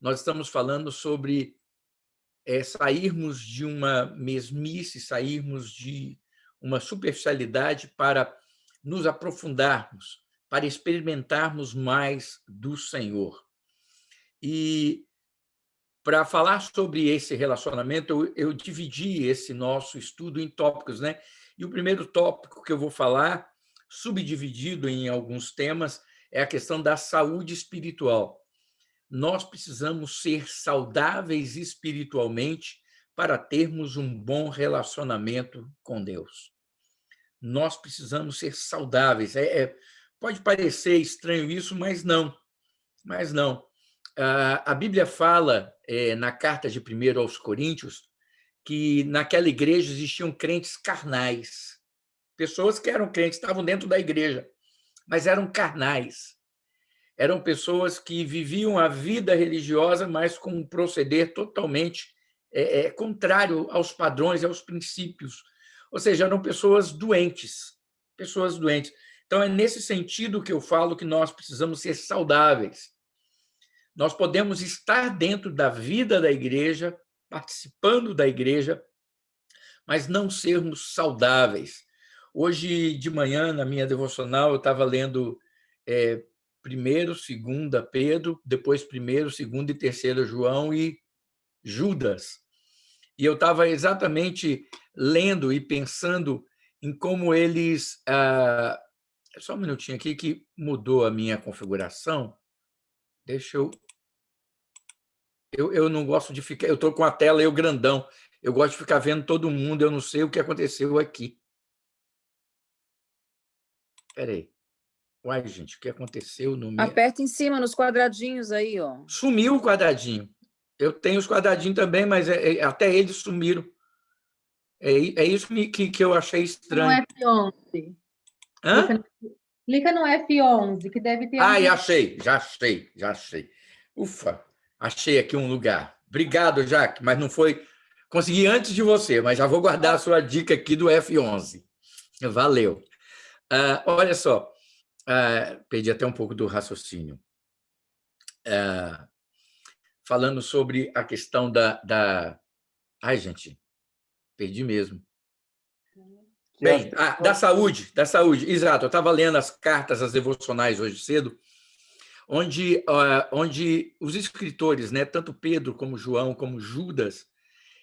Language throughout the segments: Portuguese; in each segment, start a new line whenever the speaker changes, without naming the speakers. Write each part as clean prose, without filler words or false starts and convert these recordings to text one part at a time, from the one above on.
nós estamos falando sobre sairmos de uma mesmice, sairmos de uma superficialidade para nos aprofundarmos, para experimentarmos mais do Senhor. E para falar sobre esse relacionamento, eu dividi esse nosso estudo em tópicos, né? E o primeiro tópico que eu vou falar, subdividido em alguns temas, é a questão da saúde espiritual. Nós precisamos ser saudáveis espiritualmente para termos um bom relacionamento com Deus. Nós precisamos ser saudáveis. Pode parecer estranho isso, mas não. Mas não. A Bíblia fala, na carta de 1 aos Coríntios, que naquela igreja existiam crentes carnais. Pessoas que eram crentes, estavam dentro da igreja, mas eram carnais. Eram pessoas que viviam a vida religiosa, mas com um proceder totalmente contrário aos padrões e aos princípios. Ou seja, eram pessoas doentes. Pessoas doentes. Então, é nesse sentido que eu falo que nós precisamos ser saudáveis. Nós podemos estar dentro da vida da igreja, participando da igreja, mas não sermos saudáveis. Hoje de manhã, na minha devocional, eu estava lendo 1º, 2º Pedro, depois 1º, 2º e 3º João e Judas. E eu estava exatamente lendo e pensando em como eles... Só um minutinho aqui que mudou a minha configuração. Deixa eu... Eu não gosto de ficar... Eu estou com a tela eu grandão. Eu gosto de ficar vendo todo mundo. Eu não sei o que aconteceu aqui. Espera aí. Uai, gente, o que aconteceu no meu...
Aperta em cima, nos quadradinhos aí, ó.
Sumiu o quadradinho. Eu tenho os quadradinhos também, mas até eles sumiram. É isso que eu achei estranho.
No F11.
Hã?
Clica no F11, que deve ter...
Já achei. Ufa, achei aqui um lugar. Obrigado, Jaque, mas não foi... Consegui antes de você, mas já vou guardar a sua dica aqui do F11. Valeu. Olha só, perdi até um pouco do raciocínio. Falando sobre a questão da... Ai, gente, perdi mesmo. Bem, da saúde, exato. Eu estava lendo as cartas, as devocionais hoje cedo, onde os escritores, né, tanto Pedro como João, como Judas,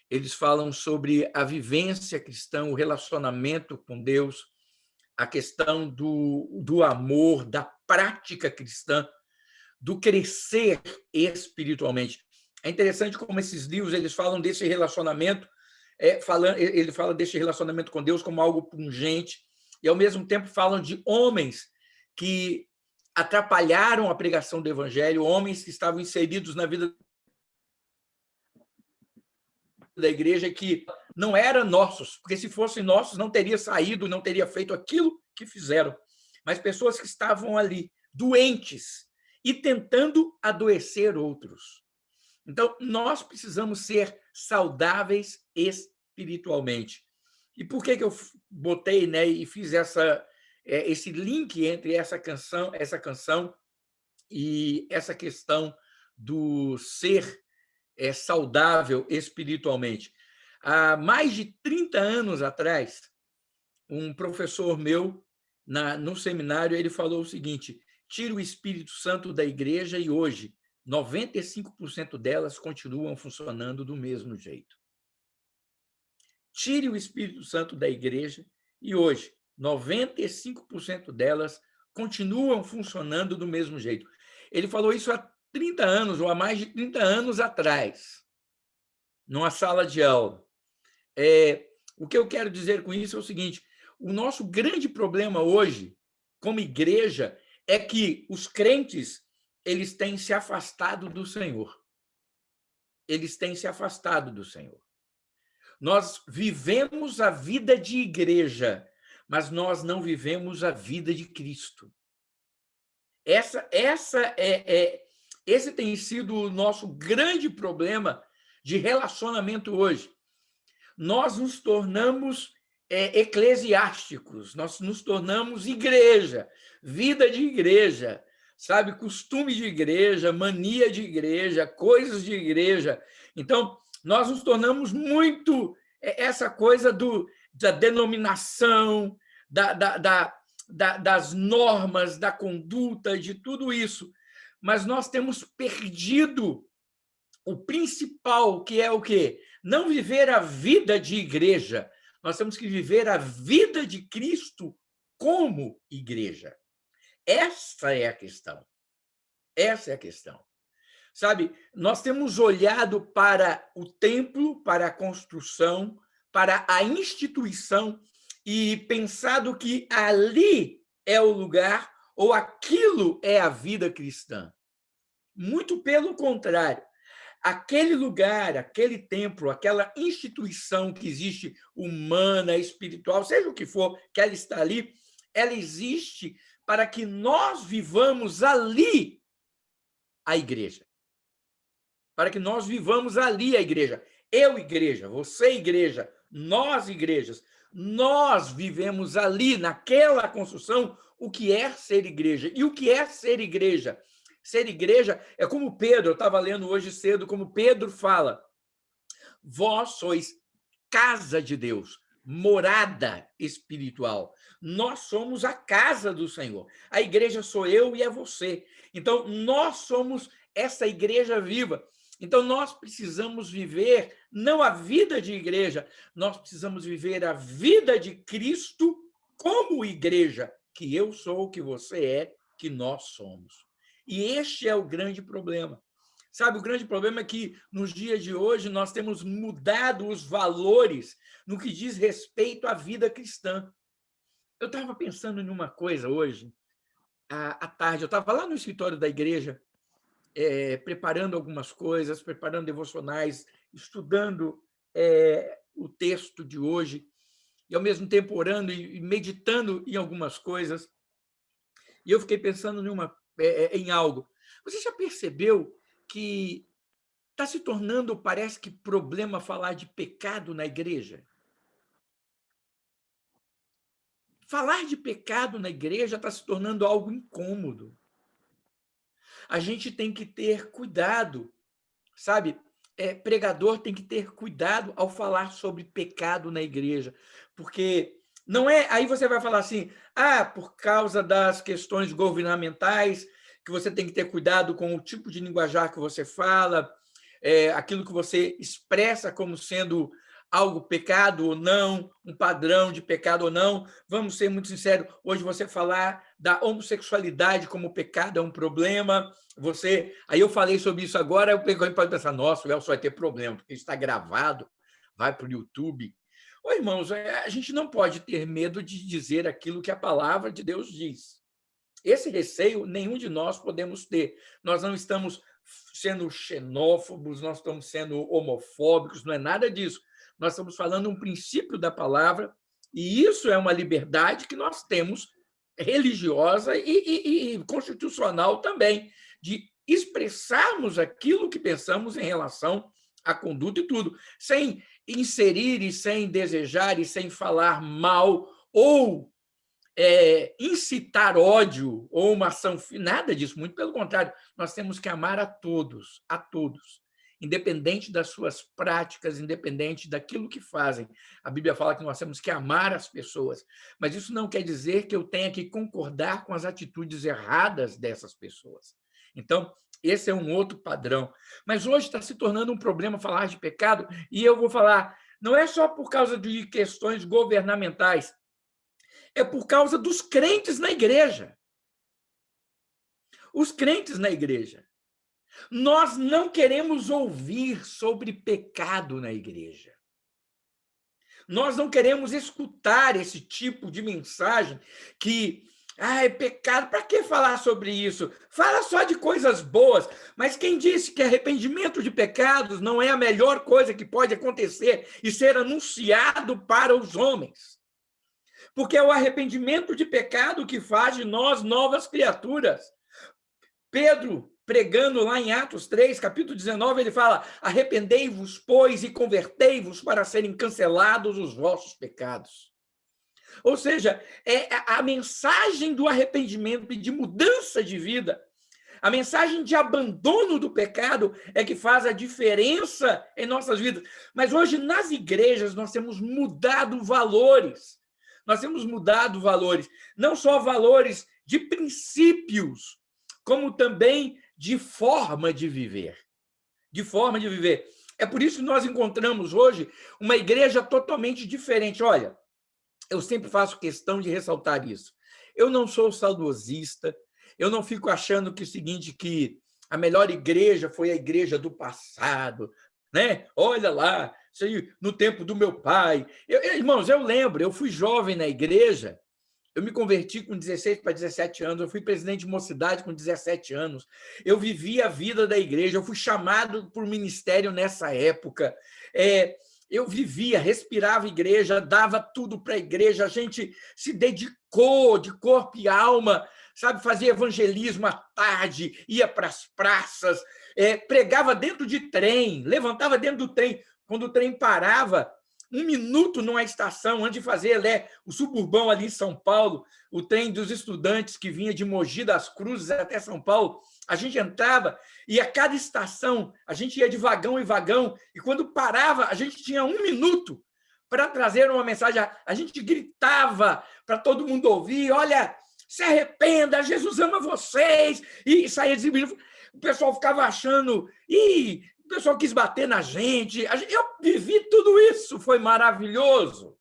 eles falam sobre a vivência cristã, o relacionamento com Deus, a questão do amor, da prática cristã, do crescer espiritualmente. É interessante como esses livros eles falam desse relacionamento, ele fala desse relacionamento com Deus como algo pungente, e, ao mesmo tempo, falam de homens que atrapalharam a pregação do evangelho, homens que estavam inseridos na vida da igreja que não eram nossos, porque se fossem nossos não teria saído, não teria feito aquilo que fizeram, mas pessoas que estavam ali, doentes, e tentando adoecer outros. Então, nós precisamos ser saudáveis espiritualmente. E por que eu botei, né, e fiz esse link entre essa canção e essa questão do ser saudável espiritualmente? Há mais de 30 anos atrás, um professor meu, no seminário, ele falou o seguinte: tira o Espírito Santo da igreja e hoje 95% delas continuam funcionando do mesmo jeito. Tire o Espírito Santo da igreja e hoje 95% delas continuam funcionando do mesmo jeito. Ele falou isso há 30 anos, ou há mais de 30 anos atrás, numa sala de aula. O que eu quero dizer com isso é o seguinte: o nosso grande problema hoje, como igreja, é que os crentes eles têm se afastado do Senhor. Eles têm se afastado do Senhor. Nós vivemos a vida de igreja, mas nós não vivemos a vida de Cristo. Esse tem sido o nosso grande problema de relacionamento hoje. Nós nos tornamos eclesiásticos, nós nos tornamos igreja, vida de igreja, sabe? Costume de igreja, mania de igreja, coisas de igreja. Então, nós nos tornamos muito essa coisa da denominação, das normas, da conduta, de tudo isso. Mas nós temos perdido o principal, que é o quê? Não viver a vida de igreja. Nós temos que viver a vida de Cristo como igreja. Essa é a questão. Essa é a questão. Sabe, nós temos olhado para o templo, para a construção, para a instituição e pensado que ali é o lugar ou aquilo é a vida cristã. Muito pelo contrário. Aquele lugar, aquele templo, aquela instituição que existe, humana, espiritual, seja o que for, que ela está ali, ela existe para que nós vivamos ali a igreja. Para que nós vivamos ali a igreja. Eu, igreja, você, igreja, nós, igrejas, nós vivemos ali, naquela construção, o que é ser igreja. E o que é ser igreja? Ser igreja é como Pedro, eu estava lendo hoje cedo, como Pedro fala, vós sois casa de Deus, morada espiritual. Nós somos a casa do Senhor. A igreja sou eu e é você. Então, nós somos essa igreja viva. Então, nós precisamos viver não a vida de igreja, nós precisamos viver a vida de Cristo como igreja, que eu sou, que você é, que nós somos. E este é o grande problema. Sabe, o grande problema é que, nos dias de hoje, nós temos mudado os valores no que diz respeito à vida cristã. Eu estava pensando em uma coisa hoje, à tarde. Eu estava lá no escritório da igreja, preparando algumas coisas, preparando devocionais, estudando o texto de hoje, e, ao mesmo tempo, orando e meditando em algumas coisas. E eu fiquei pensando em algo. Você já percebeu que está se tornando, parece que, problema falar de pecado na igreja? Falar de pecado na igreja está se tornando algo incômodo. A gente tem que ter cuidado, sabe? Pregador tem que ter cuidado ao falar sobre pecado na igreja, porque não é. Aí você vai falar assim, por causa das questões governamentais, que você tem que ter cuidado com o tipo de linguajar que você fala, aquilo que você expressa como sendo algo pecado ou não, um padrão de pecado ou não. Vamos ser muito sinceros, hoje você falar da homossexualidade como pecado é um problema. Aí eu falei sobre isso agora, eu pode pensar, nossa, o Elcio vai ter problema, porque está gravado, vai para o YouTube. Ô, irmãos, a gente não pode ter medo de dizer aquilo que a palavra de Deus diz. Esse receio nenhum de nós podemos ter. Nós não estamos sendo xenófobos, nós estamos sendo homofóbicos, não é nada disso. Nós estamos falando um princípio da palavra, e isso é uma liberdade que nós temos, religiosa e constitucional também, de expressarmos aquilo que pensamos em relação à conduta e tudo, sem inserir e sem desejar e sem falar mal ou incitar ódio ou uma ação, nada disso, muito pelo contrário, nós temos que amar a todos, independente das suas práticas, independente daquilo que fazem. A Bíblia fala que nós temos que amar as pessoas, mas isso não quer dizer que eu tenha que concordar com as atitudes erradas dessas pessoas. Então, esse é um outro padrão. Mas hoje está se tornando um problema falar de pecado, e eu vou falar, não é só por causa de questões governamentais, é por causa dos crentes na igreja. Os crentes na igreja. Nós não queremos ouvir sobre pecado na igreja. Nós não queremos escutar esse tipo de mensagem que, é pecado, para que falar sobre isso? Fala só de coisas boas. Mas quem disse que arrependimento de pecados não é a melhor coisa que pode acontecer e ser anunciado para os homens? Porque é o arrependimento de pecado que faz de nós novas criaturas. Pedro, pregando lá em Atos 3, capítulo 19, ele fala, arrependei-vos, pois, e convertei-vos para serem cancelados os vossos pecados. Ou seja, a mensagem do arrependimento e de mudança de vida A mensagem de abandono do pecado é que faz a diferença em nossas vidas. Mas hoje, nas igrejas, nós temos mudado valores. Nós temos mudado valores. Não só valores de princípios, como também de forma de viver. De forma de viver. É por isso que nós encontramos hoje uma igreja totalmente diferente. Olha, eu sempre faço questão de ressaltar isso. Eu não sou saudosista, eu não fico achando que é o seguinte, que a melhor igreja foi a igreja do passado, né? Olha lá, isso aí, no tempo do meu pai. Irmãos, eu lembro, eu fui jovem na igreja, eu me converti com 16 para 17 anos, eu fui presidente de mocidade com 17 anos, eu vivi a vida da igreja, eu fui chamado por ministério nessa época, eu vivia, respirava igreja, dava tudo para a igreja, a gente se dedicou de corpo e alma, sabe, fazia evangelismo à tarde, ia para as praças, pregava dentro de trem, levantava dentro do trem, quando o trem parava, 1 minuto numa estação, antes de fazer o suburbão ali em São Paulo, o trem dos estudantes que vinha de Mogi das Cruzes até São Paulo, a gente entrava e a cada estação a gente ia de vagão em vagão e quando parava a gente tinha 1 minuto para trazer uma mensagem. A gente gritava para todo mundo ouvir, olha, se arrependa, Jesus ama vocês, e saía distribuindo. O pessoal ficava achando, o pessoal quis bater na gente. Eu vivi tudo isso, foi maravilhoso.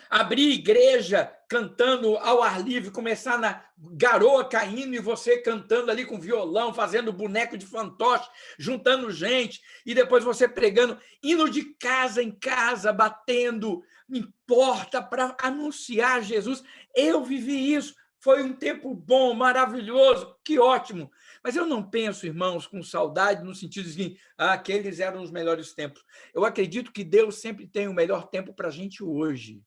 Abrir igreja cantando ao ar livre, começar na garoa caindo e você cantando ali com violão, fazendo boneco de fantoche, juntando gente, e depois você pregando, indo de casa em casa, batendo em porta para anunciar Jesus. Eu vivi isso. Foi um tempo bom, maravilhoso, que ótimo. Mas eu não penso, irmãos, com saudade, no sentido de que aqueles eram os melhores tempos. Eu acredito que Deus sempre tem o melhor tempo para a gente hoje.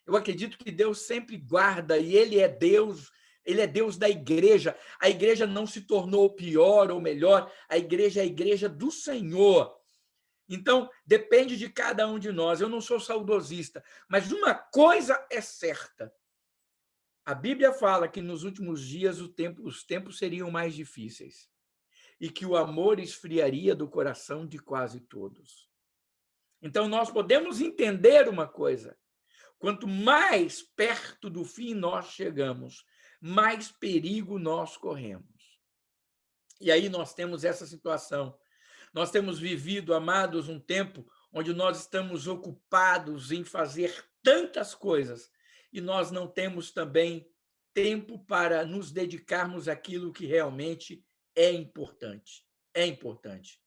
Eu acredito que Deus sempre guarda, e Ele é Deus da igreja. A igreja não se tornou pior ou melhor, a igreja é a igreja do Senhor. Então, depende de cada um de nós. Eu não sou saudosista, mas uma coisa é certa. A Bíblia fala que nos últimos dias os tempos seriam mais difíceis e que o amor esfriaria do coração de quase todos. Então, nós podemos entender uma coisa: quanto mais perto do fim nós chegamos, mais perigo nós corremos. E aí nós temos essa situação. Nós temos vivido, amados, um tempo onde nós estamos ocupados em fazer tantas coisas e nós não temos também tempo para nos dedicarmos àquilo que realmente é importante. É importante.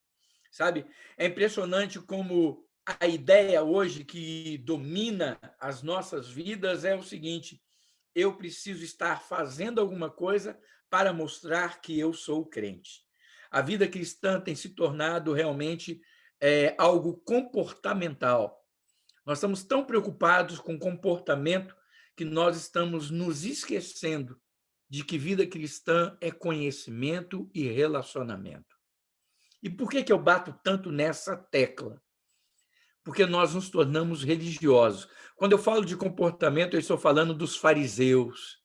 Sabe? É impressionante como a ideia hoje que domina as nossas vidas é o seguinte: eu preciso estar fazendo alguma coisa para mostrar que eu sou crente. A vida cristã tem se tornado realmente algo comportamental. Nós estamos tão preocupados com comportamento que nós estamos nos esquecendo de que vida cristã é conhecimento e relacionamento. E por que eu bato tanto nessa tecla? Porque nós nos tornamos religiosos. Quando eu falo de comportamento, eu estou falando dos fariseus,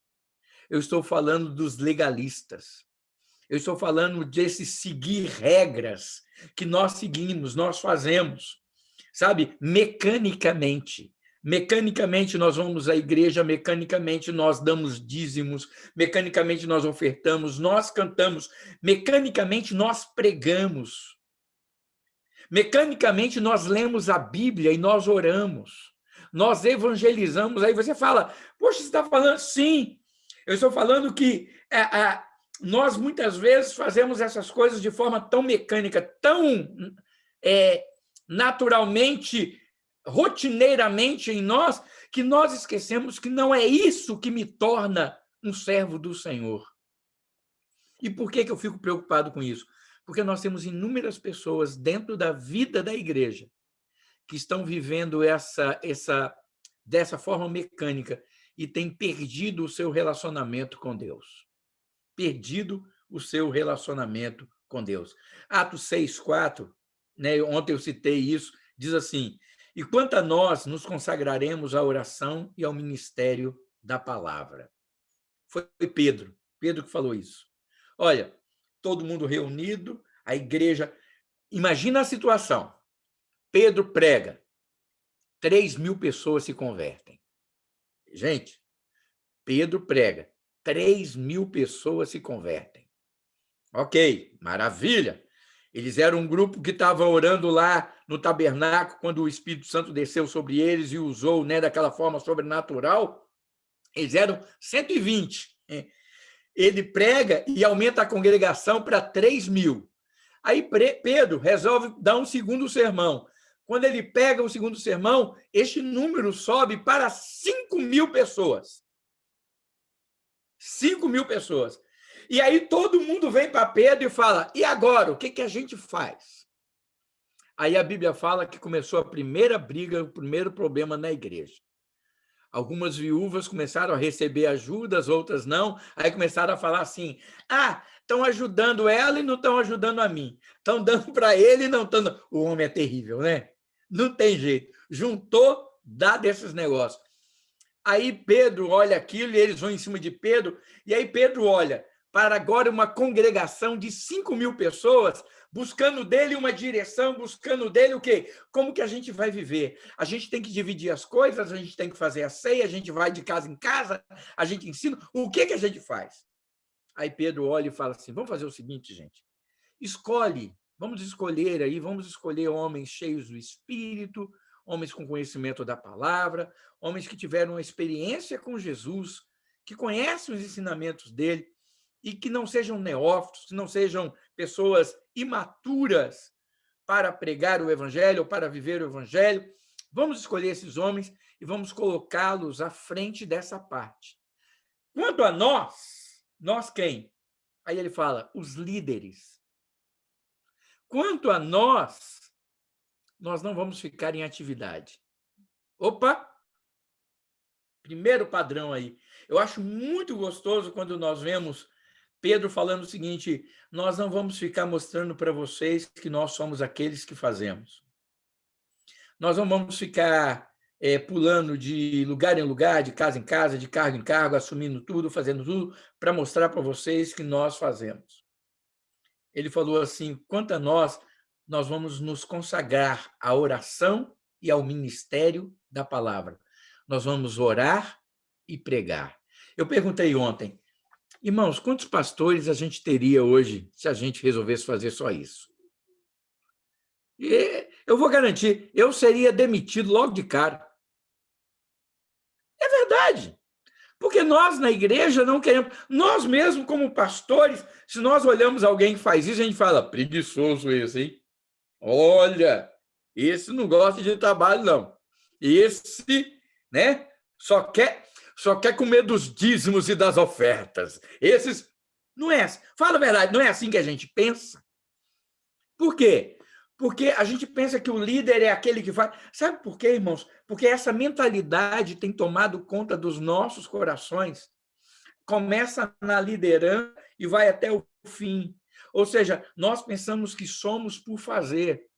eu estou falando dos legalistas, eu estou falando desse seguir regras que nós seguimos, nós fazemos, sabe? Mecanicamente. Mecanicamente nós vamos à igreja, mecanicamente nós damos dízimos, mecanicamente nós ofertamos, nós cantamos, mecanicamente nós pregamos. Mecanicamente, nós lemos a Bíblia e nós oramos, nós evangelizamos. Aí você fala, poxa, você está falando? Sim, eu estou falando que nós muitas vezes fazemos essas coisas de forma tão mecânica, tão naturalmente, rotineiramente em nós, que nós esquecemos que não é isso que me torna um servo do Senhor. E por que eu fico preocupado com isso? Porque nós temos inúmeras pessoas dentro da vida da igreja que estão vivendo dessa forma mecânica e têm perdido o seu relacionamento com Deus. Perdido o seu relacionamento com Deus. Atos 6:4, né, ontem eu citei isso, diz assim: e quanto a nós, nos consagraremos à oração e ao ministério da palavra. Foi Pedro que falou isso. Olha, todo mundo reunido, a igreja... Imagina a situação. Pedro prega, 3.000 pessoas se convertem. Gente, Pedro prega, 3.000 pessoas se convertem. Ok, maravilha. Eles eram um grupo que estava orando lá no tabernáculo, quando o Espírito Santo desceu sobre eles e usou, né, daquela forma sobrenatural. Eles eram 120. Ele prega e aumenta a congregação para 3.000. Aí Pedro resolve dar um segundo sermão. Quando ele pega o segundo sermão, este número sobe para 5.000 pessoas. 5.000 pessoas. E aí todo mundo vem para Pedro e fala, e agora, o que a gente faz? Aí a Bíblia fala que começou a primeira briga, o primeiro problema na igreja. Algumas viúvas começaram a receber ajudas, outras não. Aí começaram a falar assim, estão ajudando ela e não estão ajudando a mim. Estão dando para ele e não estão... O homem é terrível, né? Não tem jeito. Juntou, dá desses negócios. Aí Pedro olha aquilo e eles vão em cima de Pedro. E aí Pedro olha para agora uma congregação de 5.000 pessoas, buscando dele uma direção, buscando dele o quê? Como que a gente vai viver? A gente tem que dividir as coisas, a gente tem que fazer a ceia, a gente vai de casa em casa, a gente ensina. O que a gente faz? Aí Pedro olha e fala assim, vamos fazer o seguinte, gente. Vamos escolher homens cheios do Espírito, homens com conhecimento da palavra, homens que tiveram uma experiência com Jesus, que conhecem os ensinamentos dele, e que não sejam neófitos, que não sejam pessoas imaturas para pregar o evangelho ou para viver o evangelho. Vamos escolher esses homens e vamos colocá-los à frente dessa parte. Quanto a nós quem? Aí ele fala, os líderes. Quanto a nós não vamos ficar em atividade. Opa! Primeiro padrão aí. Eu acho muito gostoso quando nós vemos Pedro falando o seguinte, nós não vamos ficar mostrando para vocês que nós somos aqueles que fazemos. Nós não vamos ficar pulando de lugar em lugar, de casa em casa, de cargo em cargo, assumindo tudo, fazendo tudo, para mostrar para vocês que nós fazemos. Ele falou assim, quanto a nós vamos nos consagrar à oração e ao ministério da palavra. Nós vamos orar e pregar. Eu perguntei ontem, irmãos, quantos pastores a gente teria hoje se a gente resolvesse fazer só isso? E eu vou garantir, eu seria demitido logo de cara. É verdade. Porque nós, na igreja, não queremos... Nós mesmos, como pastores, se nós olhamos alguém que faz isso, a gente fala, preguiçoso esse, hein? Olha, esse não gosta de trabalho, não. Esse, né, só quer comer dos dízimos e das ofertas. Esses, não é assim. Fala a verdade, não é assim que a gente pensa. Por quê? Porque a gente pensa que o líder é aquele que faz... Sabe por quê, irmãos? Porque essa mentalidade tem tomado conta dos nossos corações. Começa na liderança e vai até o fim. Ou seja, nós pensamos que somos por fazer.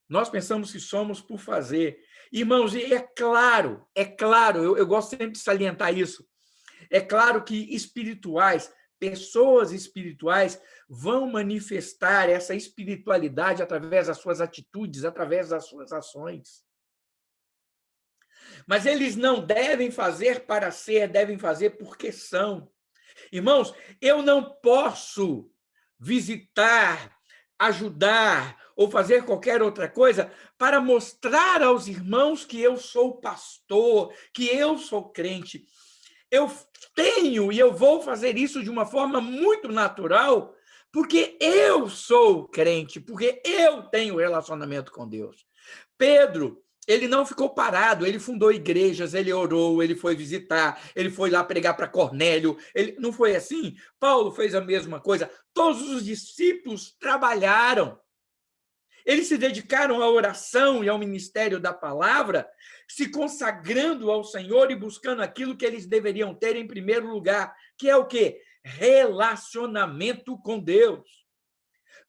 Nós pensamos que somos por fazer. Irmãos, e é claro, eu gosto sempre de salientar isso, é claro que pessoas espirituais vão manifestar essa espiritualidade através das suas atitudes, através das suas ações. Mas eles não devem fazer para ser, devem fazer porque são. Irmãos, eu não posso visitar, ajudar ou fazer qualquer outra coisa para mostrar aos irmãos que eu sou pastor, que eu sou crente. Eu tenho e eu vou fazer isso de uma forma muito natural, porque eu sou crente, porque eu tenho relacionamento com Deus. Pedro, ele não ficou parado, ele fundou igrejas, ele orou, ele foi visitar, ele foi lá pregar para Cornélio. Não foi assim? Paulo fez a mesma coisa. Todos os discípulos trabalharam. Eles se dedicaram à oração e ao ministério da palavra, se consagrando ao Senhor e buscando aquilo que eles deveriam ter em primeiro lugar, que é o quê? Relacionamento com Deus.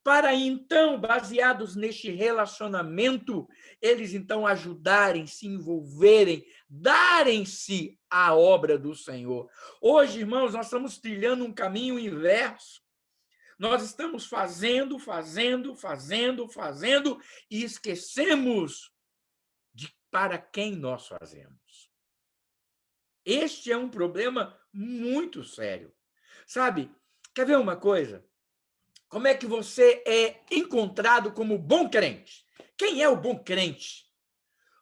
Para então, baseados neste relacionamento, eles então ajudarem, se envolverem, darem-se à obra do Senhor. Hoje, irmãos, nós estamos trilhando um caminho inverso. Nós estamos fazendo e esquecemos de para quem nós fazemos. Este é um problema muito sério. Sabe, quer ver uma coisa? Como é que você é encontrado como bom crente? Quem é o bom crente?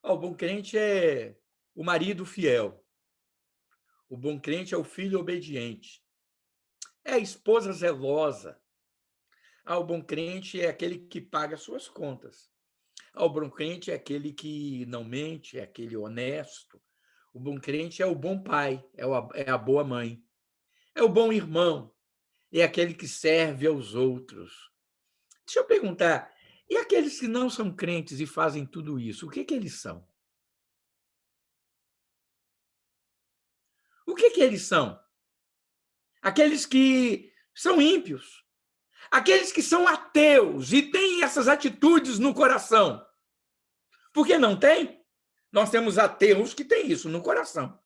O bom crente é o marido fiel. O bom crente é o filho obediente. É a esposa zelosa. O bom crente é aquele que paga suas contas. O bom crente é aquele que não mente, é aquele honesto. O bom crente é o bom pai, é a boa mãe. É o bom irmão, é aquele que serve aos outros. Deixa eu perguntar, e aqueles que não são crentes e fazem tudo isso, o que eles são? O que eles são? Aqueles que são ímpios, aqueles que são ateus e têm essas atitudes no coração. Por que não tem? Nós temos ateus que têm isso no coração.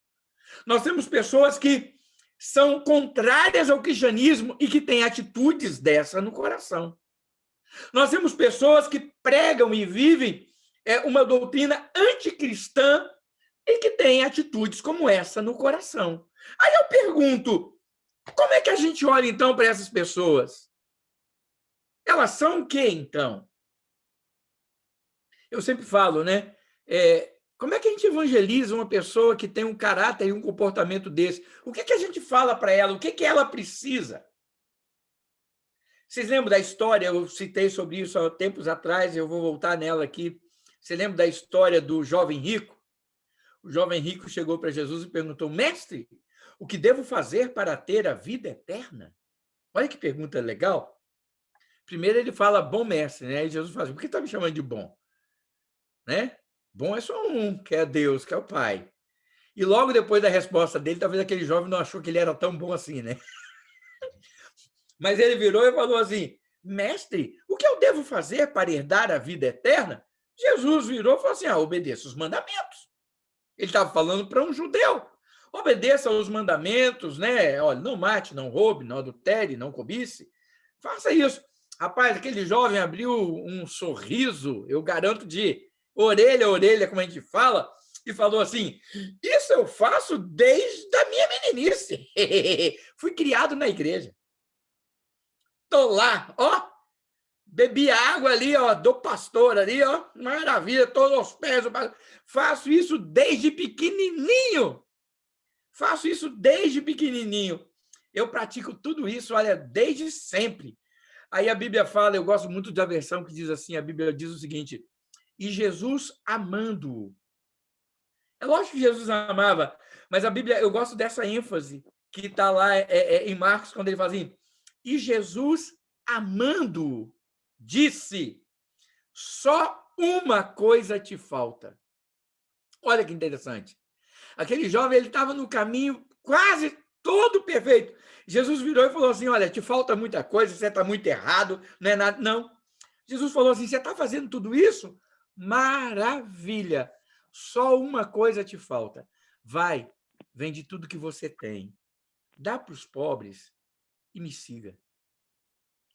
Nós temos pessoas que são contrárias ao cristianismo e que têm atitudes dessa no coração. Nós temos pessoas que pregam e vivem uma doutrina anticristã e que têm atitudes como essa no coração. Aí eu pergunto, como é que a gente olha, então, para essas pessoas? Elas são o quê, então? Eu sempre falo, né? Como é que a gente evangeliza uma pessoa que tem um caráter e um comportamento desse? O que a gente fala para ela? O que ela precisa? Vocês lembram da história? Eu citei sobre isso há tempos atrás, eu vou voltar nela aqui. Você lembra da história do jovem rico? O jovem rico chegou para Jesus e perguntou: Mestre, o que devo fazer para ter a vida eterna? Olha que pergunta legal. Primeiro ele fala, bom mestre, né? E Jesus fala, por que está me chamando de bom? Né? Bom é só um, que é Deus, que é o Pai. E logo depois da resposta dele, talvez aquele jovem não achou que ele era tão bom assim, né? Mas ele virou e falou assim, mestre, o que eu devo fazer para herdar a vida eterna? Jesus virou e falou assim, obedeça os mandamentos. Ele estava falando para um judeu. Obedeça aos mandamentos, né? Olha, não mate, não roube, não adultere, não cobice. Faça isso. Rapaz, aquele jovem abriu um sorriso, eu garanto, de orelha a orelha, como a gente fala, e falou assim, isso eu faço desde a minha meninice. Fui criado na igreja. Estou lá, ó, bebi água ali, ó, do pastor ali, ó, maravilha, estou aos pés do pastor. Faço isso desde pequenininho. Faço isso desde pequenininho. Eu pratico tudo isso, olha, desde sempre. Aí a Bíblia fala, eu gosto muito da versão que diz assim, a Bíblia diz o seguinte, e Jesus amando-o. É lógico que Jesus amava, mas a Bíblia, eu gosto dessa ênfase que está lá em Marcos, quando ele fala assim, e Jesus amando-o, disse, só uma coisa te falta. Olha que interessante. Aquele jovem, ele estava no caminho quase todo perfeito. Jesus virou e falou assim, olha, te falta muita coisa, você está muito errado, não é nada. Não. Jesus falou assim, você está fazendo tudo isso? Maravilha. Só uma coisa te falta. Vai, vende tudo que você tem, dá para os pobres e me siga.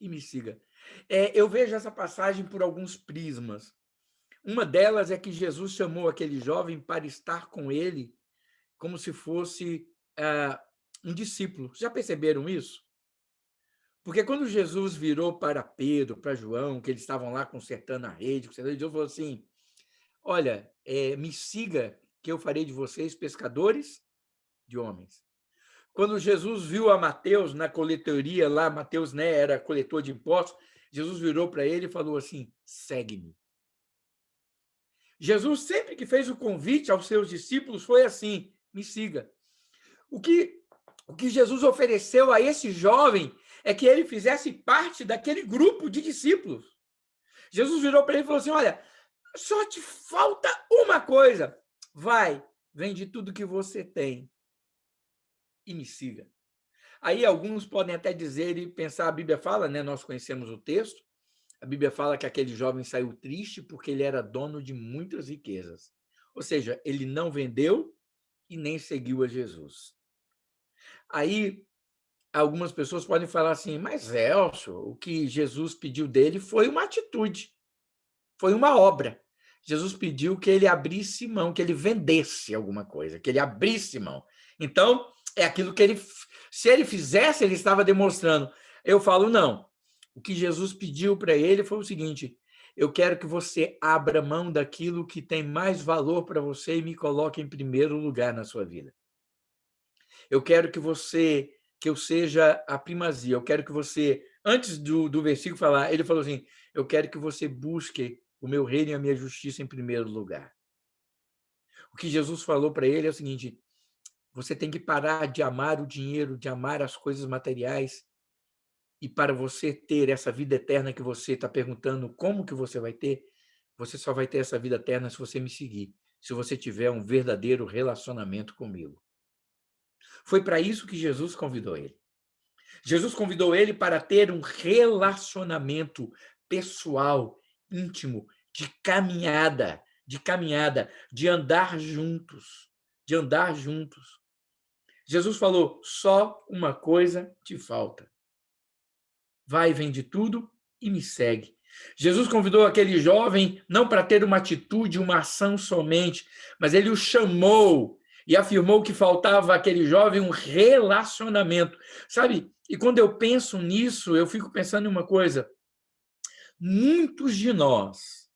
E me siga. Eu vejo essa passagem por alguns prismas. Uma delas é que Jesus chamou aquele jovem para estar com ele como se fosse um discípulo. Já perceberam isso? Porque quando Jesus virou para Pedro, para João, que eles estavam lá consertando a rede, Jesus falou assim, olha, me siga, que eu farei de vocês pescadores de homens. Quando Jesus viu a Mateus na coletoria lá, Mateus, né, era coletor de impostos, Jesus virou para ele e falou assim, segue-me. Jesus sempre que fez o convite aos seus discípulos foi assim, me siga. O que Jesus ofereceu a esse jovem é que ele fizesse parte daquele grupo de discípulos. Jesus virou para ele e falou assim, olha, só te falta uma coisa. Vai, vende tudo que você tem e me siga. Aí alguns podem até dizer e pensar, a Bíblia fala, né? Nós conhecemos o texto, a Bíblia fala que aquele jovem saiu triste porque ele era dono de muitas riquezas. Ou seja, ele não vendeu e nem seguiu a Jesus. Aí algumas pessoas podem falar assim, mas Elcio, o que Jesus pediu dele foi uma atitude, foi uma obra. Jesus pediu que ele abrisse mão, que ele vendesse alguma coisa, que ele abrisse mão. Então, é aquilo que ele, se ele fizesse, ele estava demonstrando. Eu falo, não. O que Jesus pediu para ele foi o seguinte: eu quero que você abra mão daquilo que tem mais valor para você e me coloque em primeiro lugar na sua vida. Eu quero que eu seja a primazia. Eu quero que você, antes do versículo falar, ele falou assim: eu quero que você busque o meu reino e a minha justiça em primeiro lugar. O que Jesus falou para ele é o seguinte: você tem que parar de amar o dinheiro, de amar as coisas materiais, e para você ter essa vida eterna que você está perguntando como que você vai ter, você só vai ter essa vida eterna se você me seguir, se você tiver um verdadeiro relacionamento comigo. Foi para isso que Jesus convidou ele. Jesus convidou ele para ter um relacionamento pessoal, íntimo, de andar juntos, de andar juntos. Jesus falou: só uma coisa te falta. Vai, vende tudo e me segue. Jesus convidou aquele jovem não para ter uma atitude, uma ação somente, mas ele o chamou e afirmou que faltava àquele jovem um relacionamento. Sabe? E quando eu penso nisso, eu fico pensando em uma coisa: muitos de nós,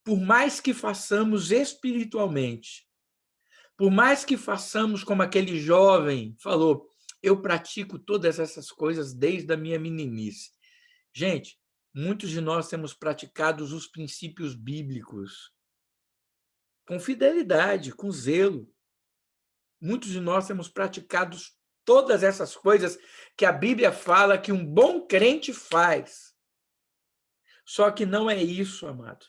por mais que façamos espiritualmente, por mais que façamos como aquele jovem falou, eu pratico todas essas coisas desde a minha meninice. Gente, muitos de nós temos praticado os princípios bíblicos com fidelidade, com zelo. Muitos de nós temos praticado todas essas coisas que a Bíblia fala que um bom crente faz. Só que não é isso, amado.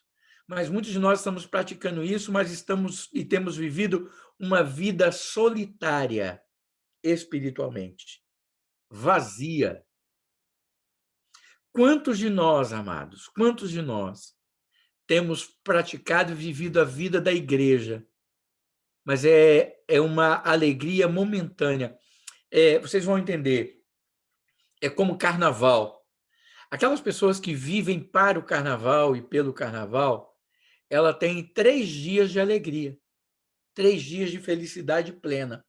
Mas muitos de nós estamos praticando isso, mas temos vivido uma vida solitária espiritualmente, vazia. Quantos de nós, amados, quantos de nós temos praticado e vivido a vida da igreja, mas é uma alegria momentânea. Vocês vão entender, é como carnaval. Aquelas pessoas que vivem para o carnaval e pelo carnaval, ela tem 3 dias de alegria, 3 dias de felicidade plena,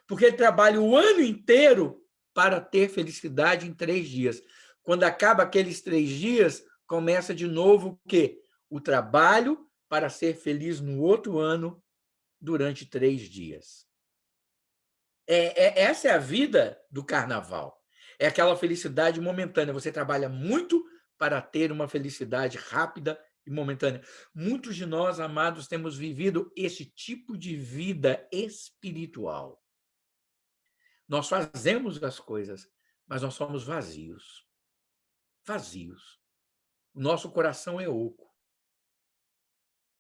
porque ele trabalha o ano inteiro para ter felicidade em 3 dias. Quando acaba aqueles 3 dias, começa de novo o quê? O trabalho para ser feliz no outro ano durante 3 dias. Essa é a vida do carnaval. É aquela felicidade momentânea. Você trabalha muito para ter uma felicidade rápida e momentânea. Muitos de nós, amados, temos vivido esse tipo de vida espiritual. Nós fazemos as coisas, mas nós somos vazios. Vazios. O nosso coração é oco.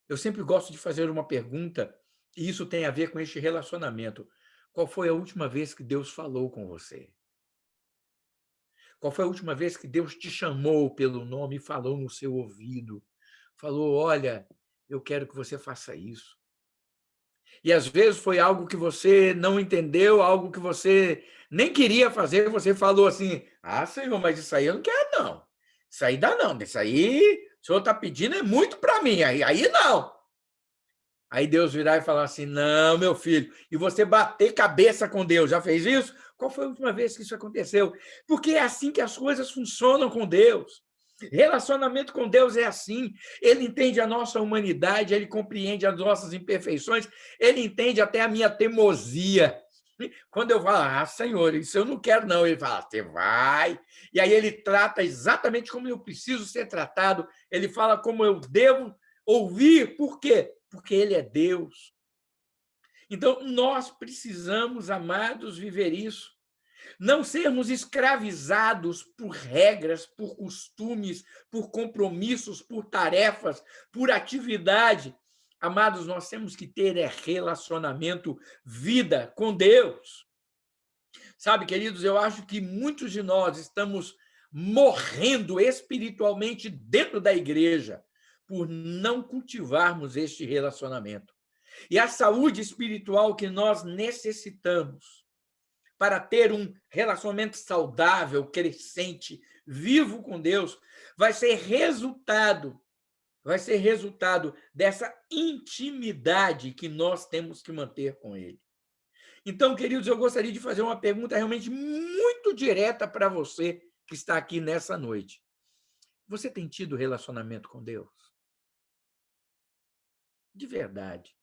Eu sempre gosto de fazer uma pergunta, e isso tem a ver com este relacionamento. Qual foi a última vez que Deus falou com você? Qual foi a última vez que Deus te chamou pelo nome e falou no seu ouvido? Falou: olha, eu quero que você faça isso. E às vezes foi algo que você não entendeu, algo que você nem queria fazer, você falou assim: ah, Senhor, mas isso aí eu não quero, não. Isso aí dá não. Isso aí o Senhor está pedindo é muito para mim. Aí não. Aí Deus virar e falar assim: não, meu filho, e você bater cabeça com Deus, já fez isso? Qual foi a última vez que isso aconteceu? Porque é assim que as coisas funcionam com Deus. Relacionamento com Deus é assim. Ele entende a nossa humanidade, ele compreende as nossas imperfeições, ele entende até a minha teimosia. Quando eu falo: ah, Senhor, isso eu não quero, não. Ele fala: você vai. E aí ele trata exatamente como eu preciso ser tratado, ele fala como eu devo ouvir. Por quê? Porque ele é Deus. Então, nós precisamos, amados, viver isso. Não sermos escravizados por regras, por costumes, por compromissos, por tarefas, por atividade. Amados, nós temos que ter relacionamento, vida com Deus. Sabe, queridos, eu acho que muitos de nós estamos morrendo espiritualmente dentro da igreja por não cultivarmos este relacionamento. E a saúde espiritual que nós necessitamos para ter um relacionamento saudável, crescente, vivo com Deus, vai ser resultado dessa intimidade que nós temos que manter com Ele. Então, queridos, eu gostaria de fazer uma pergunta realmente muito direta para você que está aqui nessa noite. Você tem tido relacionamento com Deus? De verdade.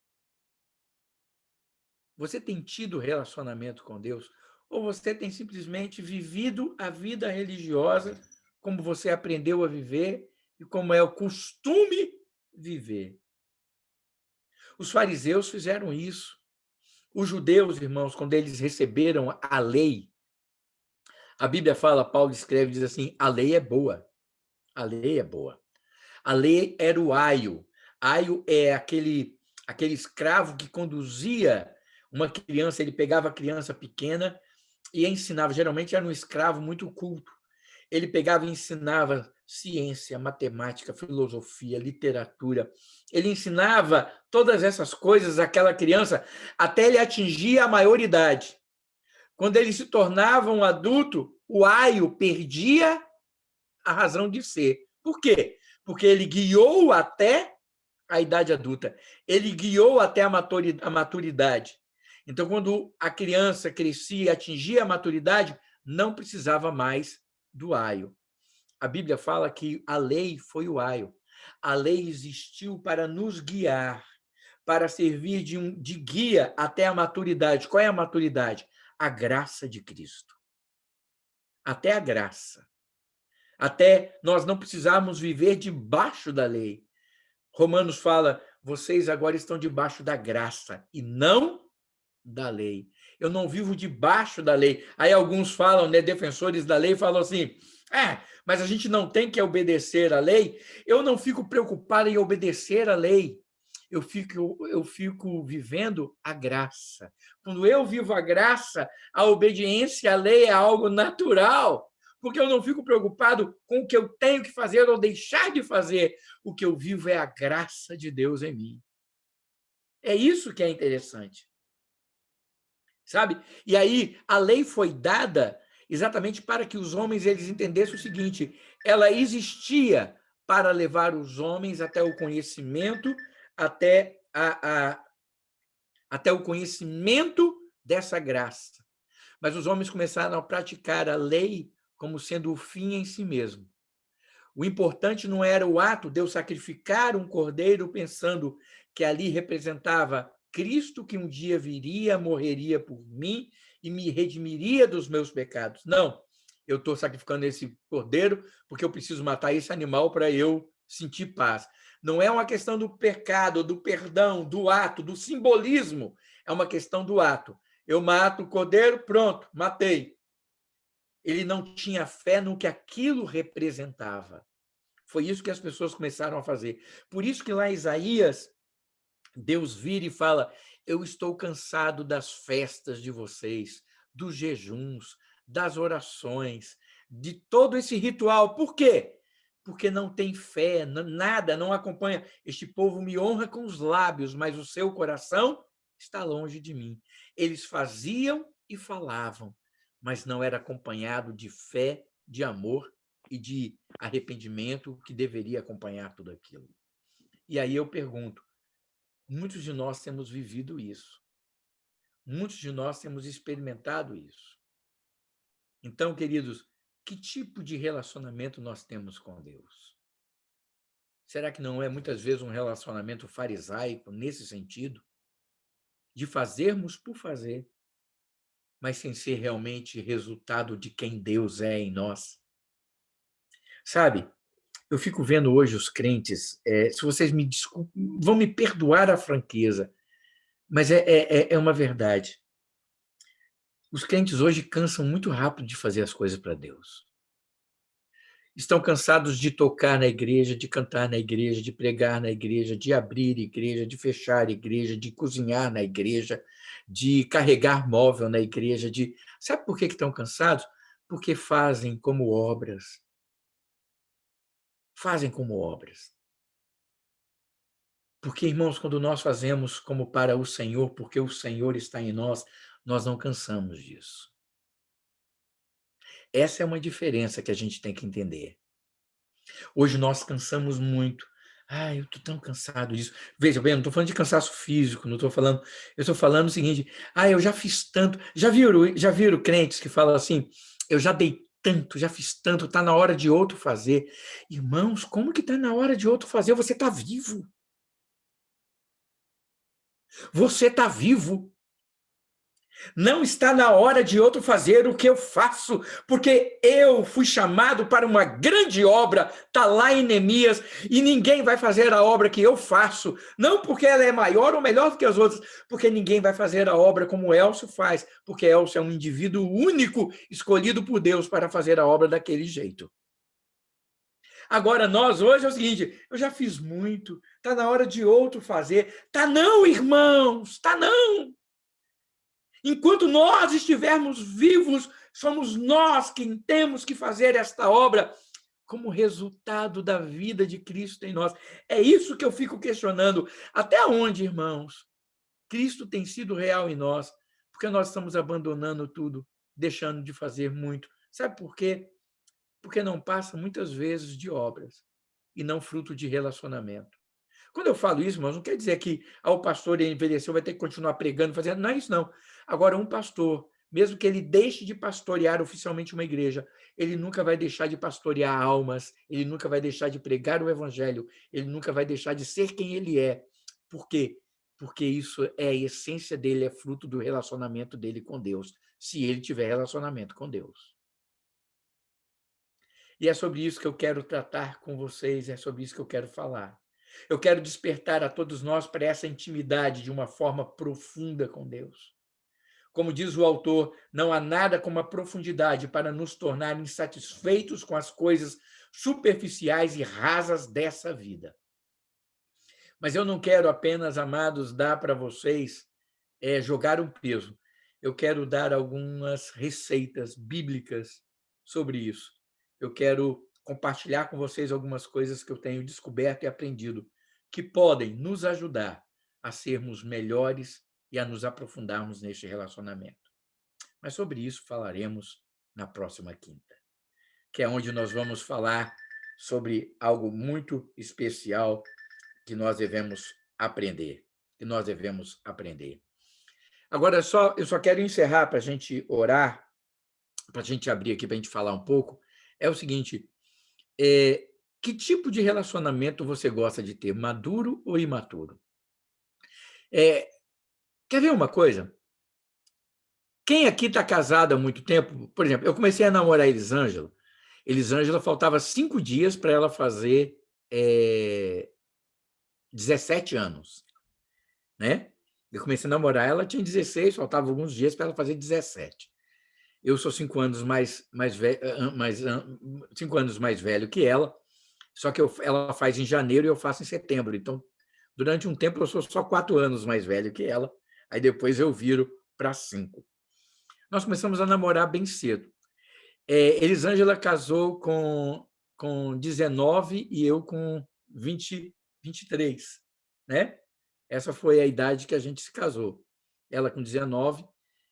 Você tem tido relacionamento com Deus? Ou você tem simplesmente vivido a vida religiosa como você aprendeu a viver e como é o costume viver? Os fariseus fizeram isso. Os judeus, irmãos, quando eles receberam a lei, a Bíblia fala, Paulo escreve, diz assim, a lei é boa. A lei é boa. A lei era o aio. Aio é aquele escravo que conduzia uma criança, ele pegava a criança pequena e ensinava, geralmente era um escravo muito culto. Ele pegava e ensinava ciência, matemática, filosofia, literatura. Ele ensinava todas essas coisas àquela criança até ele atingir a maioridade. Quando ele se tornava um adulto, o aio perdia a razão de ser. Por quê? Porque ele guiou até a idade adulta. Ele guiou até a maturidade. Então, quando a criança crescia e atingia a maturidade, não precisava mais do aio. A Bíblia fala que a lei foi o aio. A lei existiu para nos guiar, para servir de guia até a maturidade. Qual é a maturidade? A graça de Cristo. Até a graça. Até nós não precisarmos viver debaixo da lei. Romanos fala, vocês agora estão debaixo da graça e não da lei. Eu não vivo debaixo da lei. Aí alguns falam, né, defensores da lei, falam assim, mas a gente não tem que obedecer à lei. Eu não fico preocupado em obedecer à lei. Eu fico vivendo a graça. Quando eu vivo a graça, a obediência à lei é algo natural, porque eu não fico preocupado com o que eu tenho que fazer ou deixar de fazer. O que eu vivo é a graça de Deus em mim. É isso que é interessante. Sabe? E aí a lei foi dada exatamente para que os homens eles entendessem o seguinte, ela existia para levar os homens até o conhecimento, até o conhecimento dessa graça. Mas os homens começaram a praticar a lei como sendo o fim em si mesmo. O importante não era o ato de eu sacrificar um cordeiro pensando que ali representava Cristo que um dia viria, morreria por mim e me redimiria dos meus pecados. Não, eu estou sacrificando esse cordeiro porque eu preciso matar esse animal para eu sentir paz. Não é uma questão do pecado, do perdão, do ato, do simbolismo. É uma questão do ato. Eu mato o cordeiro, pronto, matei. Ele não tinha fé no que aquilo representava. Foi isso que as pessoas começaram a fazer. Por isso que lá em Isaías, Deus vira e fala, eu estou cansado das festas de vocês, dos jejuns, das orações, de todo esse ritual. Por quê? Porque não tem fé, nada, não acompanha. Este povo me honra com os lábios, mas o seu coração está longe de mim. Eles faziam e falavam, mas não era acompanhado de fé, de amor e de arrependimento que deveria acompanhar tudo aquilo. E aí eu pergunto, muitos de nós temos vivido isso. Muitos de nós temos experimentado isso. Então, queridos, que tipo de relacionamento nós temos com Deus? Será que não é muitas vezes um relacionamento farisaico nesse sentido? De fazermos por fazer, mas sem ser realmente resultado de quem Deus é em nós? Sabe, eu fico vendo hoje os crentes, se vocês me desculpem, vão me perdoar a franqueza, mas é uma verdade. Os crentes hoje cansam muito rápido de fazer as coisas para Deus. Estão cansados de tocar na igreja, de cantar na igreja, de pregar na igreja, de abrir igreja, de fechar igreja, de cozinhar na igreja, de carregar móvel na igreja. Sabe por que estão cansados? Porque fazem como obras. Fazem como obras. Porque, irmãos, quando nós fazemos como para o Senhor, porque o Senhor está em nós, nós não cansamos disso. Essa é uma diferença que a gente tem que entender. Hoje nós cansamos muito. Eu estou tão cansado disso. Veja bem, eu não estou falando de cansaço físico, não estou falando. Eu estou falando o seguinte: eu já fiz tanto. Já viram crentes que falam assim: eu já dei tanto, já fiz tanto, está na hora de outro fazer. Irmãos, como que está na hora de outro fazer? Você está vivo. Você está vivo. Não está na hora de outro fazer o que eu faço, porque eu fui chamado para uma grande obra, está lá em Neemias, e ninguém vai fazer a obra que eu faço, não porque ela é maior ou melhor do que as outras, porque ninguém vai fazer a obra como Elcio faz, porque Elcio é um indivíduo único, escolhido por Deus para fazer a obra daquele jeito. Agora, nós hoje é o seguinte: eu já fiz muito, está na hora de outro fazer. Tá não, irmãos, tá não. Enquanto nós estivermos vivos, somos nós quem temos que fazer esta obra como resultado da vida de Cristo em nós. É isso que eu fico questionando. Até onde, irmãos, Cristo tem sido real em nós? Porque nós estamos abandonando tudo, deixando de fazer muito. Sabe por quê? Porque não passa muitas vezes de obras e não fruto de relacionamento. Quando eu falo isso, irmãos, não quer dizer que o pastor envelheceu, vai ter que continuar pregando, fazendo. Não é isso, não. Agora, um pastor, mesmo que ele deixe de pastorear oficialmente uma igreja, ele nunca vai deixar de pastorear almas, ele nunca vai deixar de pregar o evangelho, ele nunca vai deixar de ser quem ele é. Por quê? Porque isso é a essência dele, é fruto do relacionamento dele com Deus, se ele tiver relacionamento com Deus. E é sobre isso que eu quero tratar com vocês, é sobre isso que eu quero falar. Eu quero despertar a todos nós para essa intimidade de uma forma profunda com Deus. Como diz o autor, não há nada como a profundidade para nos tornar insatisfeitos com as coisas superficiais e rasas dessa vida. Mas eu não quero apenas, amados, dar para vocês jogar um peso. Eu quero dar algumas receitas bíblicas sobre isso. Eu quero compartilhar com vocês algumas coisas que eu tenho descoberto e aprendido, que podem nos ajudar a sermos melhores e a nos aprofundarmos neste relacionamento. Mas sobre isso falaremos na próxima quinta, que é onde nós vamos falar sobre algo muito especial que nós devemos aprender. Agora, eu só quero encerrar para a gente orar, para a gente abrir aqui, para a gente falar um pouco. É o seguinte: que tipo de relacionamento você gosta de ter, maduro ou imaturo? Quer ver uma coisa? Quem aqui está casado há muito tempo? Por exemplo, eu comecei a namorar a Elisângela. Elisângela faltava 5 dias para ela fazer 17 anos, né? Eu comecei a namorar, ela tinha 16, faltava alguns dias para ela fazer 17. Eu sou 5 anos mais velho que ela, só que ela faz em janeiro e eu faço em setembro. Então, durante um tempo, eu sou só 4 anos mais velho que ela, aí depois eu viro para 5. Nós começamos a namorar bem cedo. Elisângela casou com 19 e eu com 23, né? Essa foi a idade que a gente se casou. Ela com 19,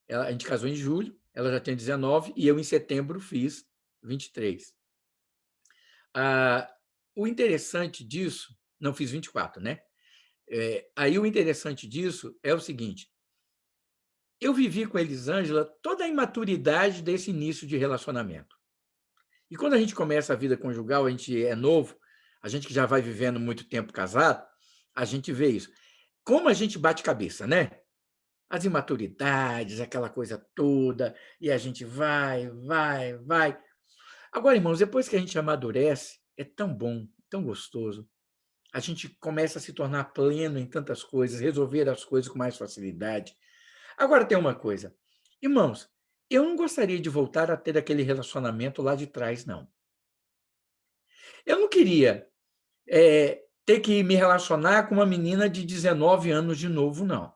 a gente casou em julho, ela já tinha 19 e eu em setembro fiz 23. O interessante disso, não fiz 24, né? Aí o interessante disso é o seguinte: eu vivi com a Elisângela toda a imaturidade desse início de relacionamento. E quando a gente começa a vida conjugal, a gente é novo, a gente que já vai vivendo muito tempo casado, a gente vê isso. Como a gente bate cabeça, né? As imaturidades, aquela coisa toda, e a gente vai. Agora, irmãos, depois que a gente amadurece, é tão bom, tão gostoso. A gente começa a se tornar pleno em tantas coisas, resolver as coisas com mais facilidade. Agora tem uma coisa. Irmãos, eu não gostaria de voltar a ter aquele relacionamento lá de trás, não. Eu não queria ter que me relacionar com uma menina de 19 anos de novo, não.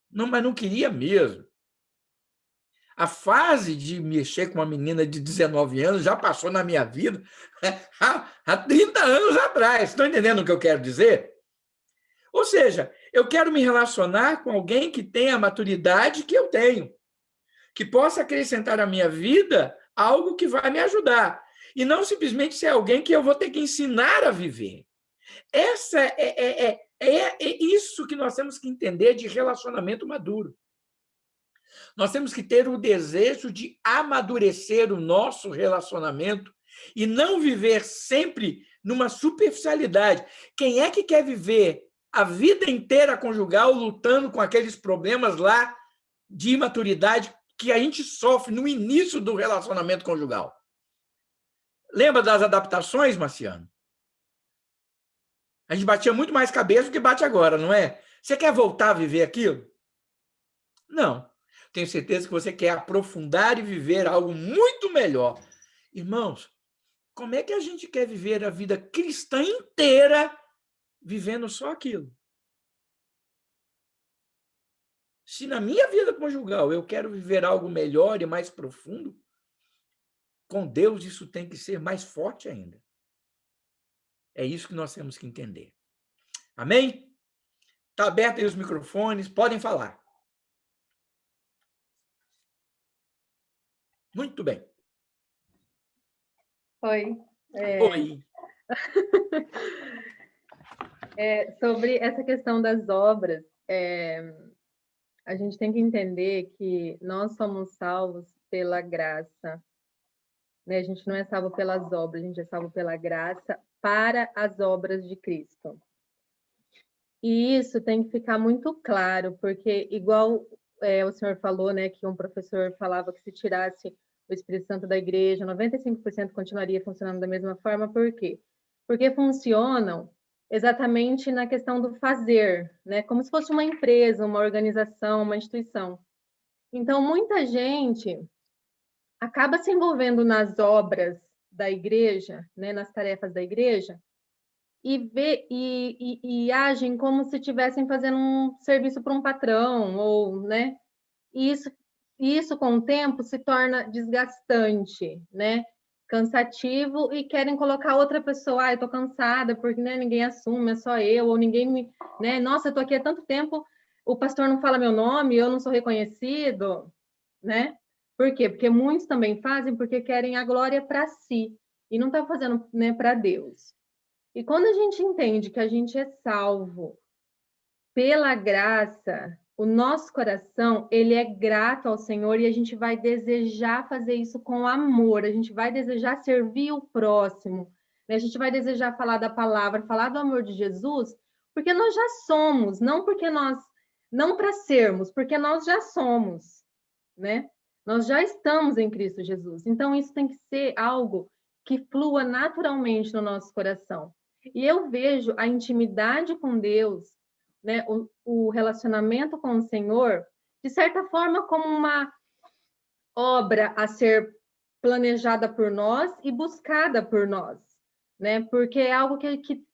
Não, mas não queria mesmo. A fase de mexer com uma menina de 19 anos já passou na minha vida há 30 anos atrás. Estão entendendo o que eu quero dizer? Ou seja, eu quero me relacionar com alguém que tenha a maturidade que eu tenho, que possa acrescentar à minha vida algo que vai me ajudar. E não simplesmente ser alguém que eu vou ter que ensinar a viver. Essa é isso que nós temos que entender de relacionamento maduro. Nós temos que ter o desejo de amadurecer o nosso relacionamento e não viver sempre numa superficialidade. Quem é que quer viver a vida inteira conjugal lutando com aqueles problemas lá de imaturidade que a gente sofre no início do relacionamento conjugal? Lembra das adaptações, Marciano? A gente batia muito mais cabeça do que bate agora, não é? Você quer voltar a viver aquilo? Não. Tenho certeza que você quer aprofundar e viver algo muito melhor. Irmãos, como é que a gente quer viver a vida cristã inteira vivendo só aquilo? Se na minha vida conjugal eu quero viver algo melhor e mais profundo, com Deus isso tem que ser mais forte ainda. É isso que nós temos que entender. Amém? Está aberto aí os microfones, podem falar. Muito bem.
Oi.
Oi.
Sobre essa questão das obras, a gente tem que entender que nós somos salvos pela graça. Né? A gente não é salvo pelas obras, a gente é salvo pela graça para as obras de Cristo. E isso tem que ficar muito claro, porque igual o senhor falou, né, que um professor falava que se tirasse o Espírito Santo da igreja, 95% continuaria funcionando da mesma forma. Por quê? Porque funcionam exatamente na questão do fazer, né? Como se fosse uma empresa, uma organização, uma instituição. Então, muita gente acaba se envolvendo nas obras da igreja, né, nas tarefas da igreja, e agem como se estivessem fazendo um serviço para um patrão, ou, né? E isso, com o tempo, se torna desgastante, né? Cansativo, e querem colocar outra pessoa. Eu estou cansada, porque, né, ninguém assume, é só eu, ou ninguém me... Né? Nossa, eu estou aqui há tanto tempo, o pastor não fala meu nome, eu não sou reconhecido, né? Por quê? Porque muitos também fazem porque querem a glória para si, e não estão fazendo, né, para Deus. E quando a gente entende que a gente é salvo pela graça, o nosso coração, ele é grato ao Senhor, e a gente vai desejar fazer isso com amor, a gente vai desejar servir o próximo, né? A gente vai desejar falar da palavra, falar do amor de Jesus, porque nós já somos, não para sermos, porque nós já somos, né? Nós já estamos em Cristo Jesus. Então, isso tem que ser algo que flua naturalmente no nosso coração. E eu vejo a intimidade com Deus, né, o relacionamento com o Senhor, de certa forma, como uma obra a ser planejada por nós e buscada por nós, né? Porque é algo que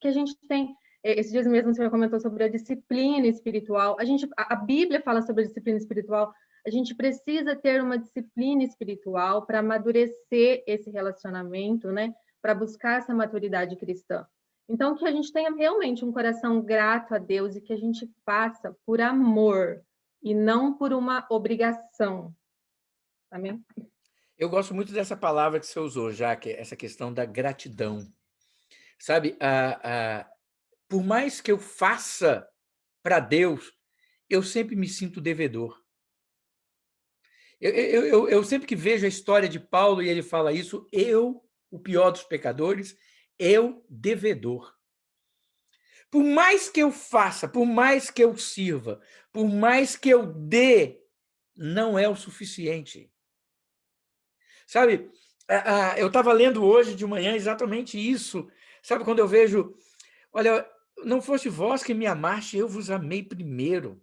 a gente tem. Esses dias mesmo o senhor comentou sobre a disciplina espiritual. A Bíblia fala sobre a disciplina espiritual. A gente precisa ter uma disciplina espiritual para amadurecer esse relacionamento, né? Para buscar essa maturidade cristã. Então, que a gente tenha realmente um coração grato a Deus e que a gente faça por amor e não por uma obrigação. Amém?
Eu gosto muito dessa palavra que você usou, Jaque, essa questão da gratidão. Sabe, por mais que eu faça para Deus, eu sempre me sinto devedor. Eu sempre que vejo a história de Paulo e ele fala isso, o pior dos pecadores, eu devedor. Por mais que eu faça, por mais que eu sirva, por mais que eu dê, não é o suficiente. Sabe, eu estava lendo hoje de manhã exatamente isso. Sabe, quando eu vejo, olha, não foste vós que me amaste, eu vos amei primeiro.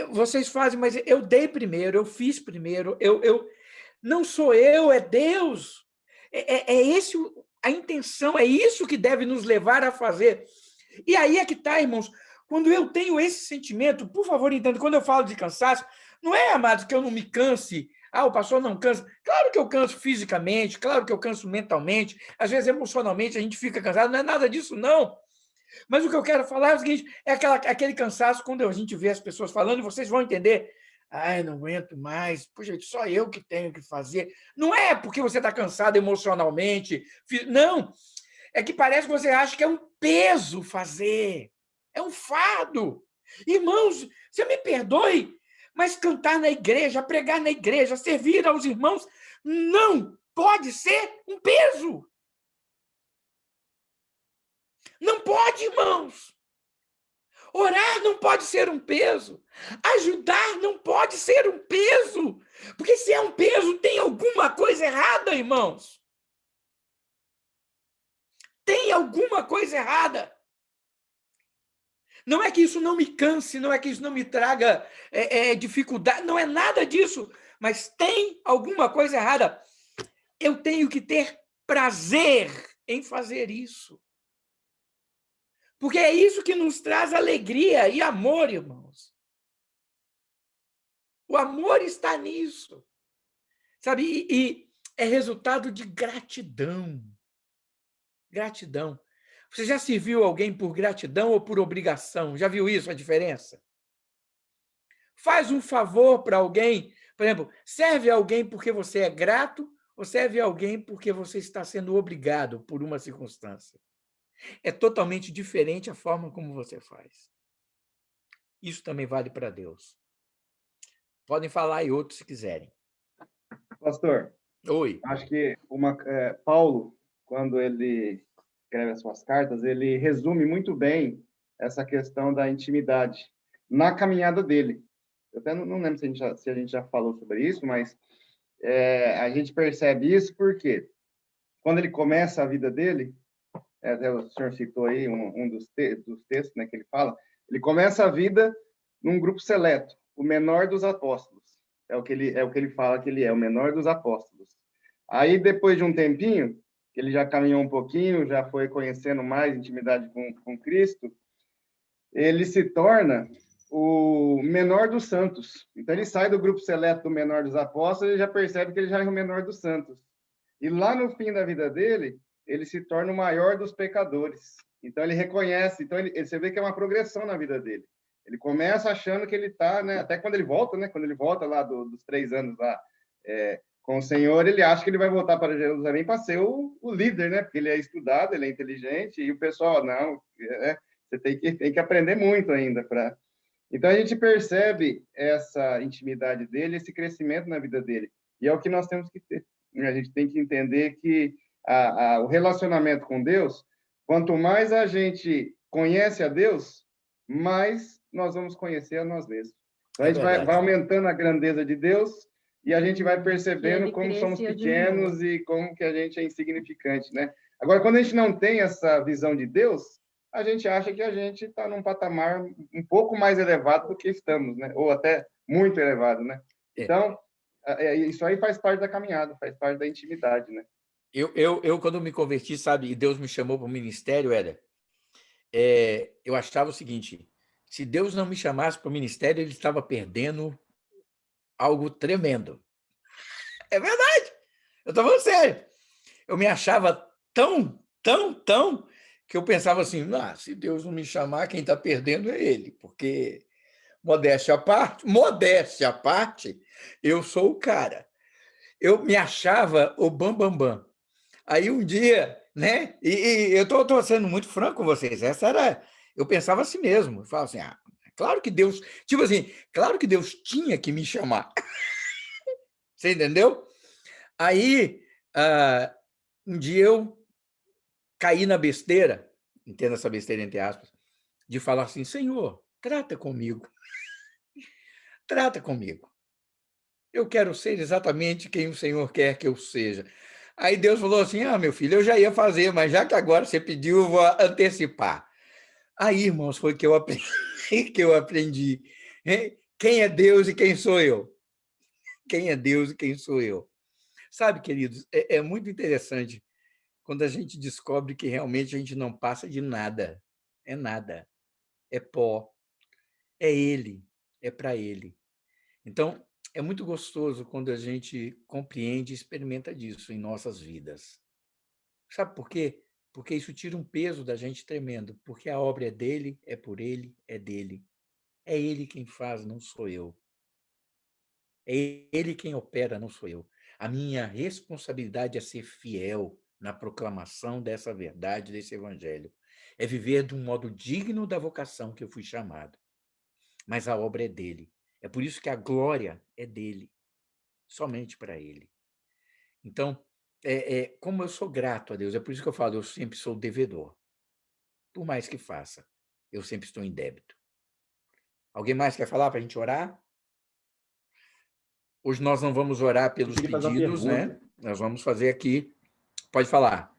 Vocês fazem, mas eu dei primeiro, eu fiz primeiro, não sou eu, é Deus. Esse a intenção, é isso que deve nos levar a fazer. E aí é que está, irmãos, quando eu tenho esse sentimento, por favor, entenda, quando eu falo de cansaço, não é, amados, que eu não me canse. O pastor não cansa. Claro que eu canso fisicamente, claro que eu canso mentalmente, às vezes emocionalmente a gente fica cansado, não é nada disso, não. Mas o que eu quero falar é o seguinte, é aquele cansaço, quando a gente vê as pessoas falando, e vocês vão entender, Ai, não aguento mais. Puxa, só eu que tenho que fazer. Não é porque você está cansado emocionalmente. Não. É que parece que você acha que é um peso fazer. É um fardo. Irmãos, você me perdoe, mas cantar na igreja, pregar na igreja, servir aos irmãos, não pode ser um peso. Não pode, irmãos. Orar não pode ser um peso. Ajudar não pode ser um peso. Porque se é um peso, tem alguma coisa errada, irmãos. Tem alguma coisa errada. Não é que isso não me canse, não é que isso não me traga dificuldade, não é nada disso. Mas tem alguma coisa errada. Eu tenho que ter prazer em fazer isso. Porque é isso que nos traz alegria e amor, irmãos. O amor está nisso. Sabe? E é resultado de gratidão. Gratidão. Você já serviu alguém por gratidão ou por obrigação? Já viu isso, a diferença? Faz um favor para alguém, por exemplo, serve alguém porque você é grato ou serve alguém porque você está sendo obrigado por uma circunstância? É totalmente diferente a forma como você faz. Isso também vale para Deus. Podem falar aí outros se quiserem.
Pastor,
Oi.
acho que Paulo, quando ele escreve as suas cartas, ele resume muito bem essa questão da intimidade na caminhada dele. Eu até não lembro se a gente já falou sobre isso, mas a gente percebe isso porque quando ele começa a vida dele, até o senhor citou aí dos textos, né, que ele fala, ele começa a vida num grupo seleto, o menor dos apóstolos. É o que ele fala que ele é, o menor dos apóstolos. Aí, depois de um tempinho, que ele já caminhou um pouquinho, já foi conhecendo mais intimidade com Cristo, ele se torna o menor dos santos. Então, ele sai do grupo seleto do menor dos apóstolos e já percebe que ele já é o menor dos santos. E lá no fim da vida dele, ele se torna o maior dos pecadores. Então, ele reconhece. Então, você vê que é uma progressão na vida dele. Ele começa achando que ele está, né? Até quando ele volta, né? Quando ele volta lá dos 3 anos lá com o Senhor, ele acha que ele vai voltar para Jerusalém para ser o líder, né? Porque ele é estudado, ele é inteligente e o pessoal não, você tem que aprender muito ainda para. Então a gente percebe essa intimidade dele, esse crescimento na vida dele, e é o que nós temos que ter. A gente tem que entender que o relacionamento com Deus, quanto mais a gente conhece a Deus, mais nós vamos conhecer a nós mesmos. Então, a gente vai aumentando a grandeza de Deus e a gente vai percebendo como somos pequenos e como que a gente é insignificante, né? Agora, quando a gente não tem essa visão de Deus, a gente acha que a gente está num patamar um pouco mais elevado do que estamos, né? Ou até muito elevado, né? Então, isso aí faz parte da caminhada, faz parte da intimidade, né?
Eu quando me converti, sabe, e Deus me chamou para o ministério, eu achava o seguinte: se Deus não me chamasse para o ministério, ele estava perdendo algo tremendo. É verdade. Eu estou falando sério. Eu me achava tão, que eu pensava assim, se Deus não me chamar, quem está perdendo é ele, porque, modéstia à parte, eu sou o cara. Eu me achava o bambambam. Bam, bam. Aí um dia, né? E eu estou sendo muito franco com vocês. Eu pensava assim mesmo. Eu falava assim, claro que Deus, tipo assim, claro que Deus tinha que me chamar. Você entendeu? Aí, um dia eu caí na besteira, entenda essa besteira entre aspas, de falar assim, Senhor, trata comigo. Trata comigo. Eu quero ser exatamente quem o Senhor quer que eu seja. Aí Deus falou assim, meu filho, eu já ia fazer, mas já que agora você pediu, eu vou antecipar. Aí, irmãos, foi que eu aprendi. Que eu aprendi. Quem é Deus e quem sou eu? Quem é Deus e quem sou eu? Sabe, queridos, é muito interessante quando a gente descobre que realmente a gente não passa de nada. É nada. É pó. É Ele. É para Ele. Então, é muito gostoso quando a gente compreende e experimenta disso em nossas vidas. Sabe por quê? Porque isso tira um peso da gente tremendo, porque a obra é dele, é por ele, é dele. É ele quem faz, não sou eu. É Ele quem opera, não sou eu. A minha responsabilidade é ser fiel na proclamação dessa verdade, desse evangelho. É viver de um modo digno da vocação que eu fui chamado. Mas a obra é dele. É por isso que a glória é dele, somente para ele. Então, como eu sou grato a Deus, é por isso que eu falo, eu sempre sou devedor. Por mais que faça, eu sempre estou em débito. Alguém mais quer falar para a gente orar? Hoje nós não vamos orar pelos
Eu queria fazer uma
pedidos, né?
pergunta.
Nós vamos fazer aqui. Pode falar.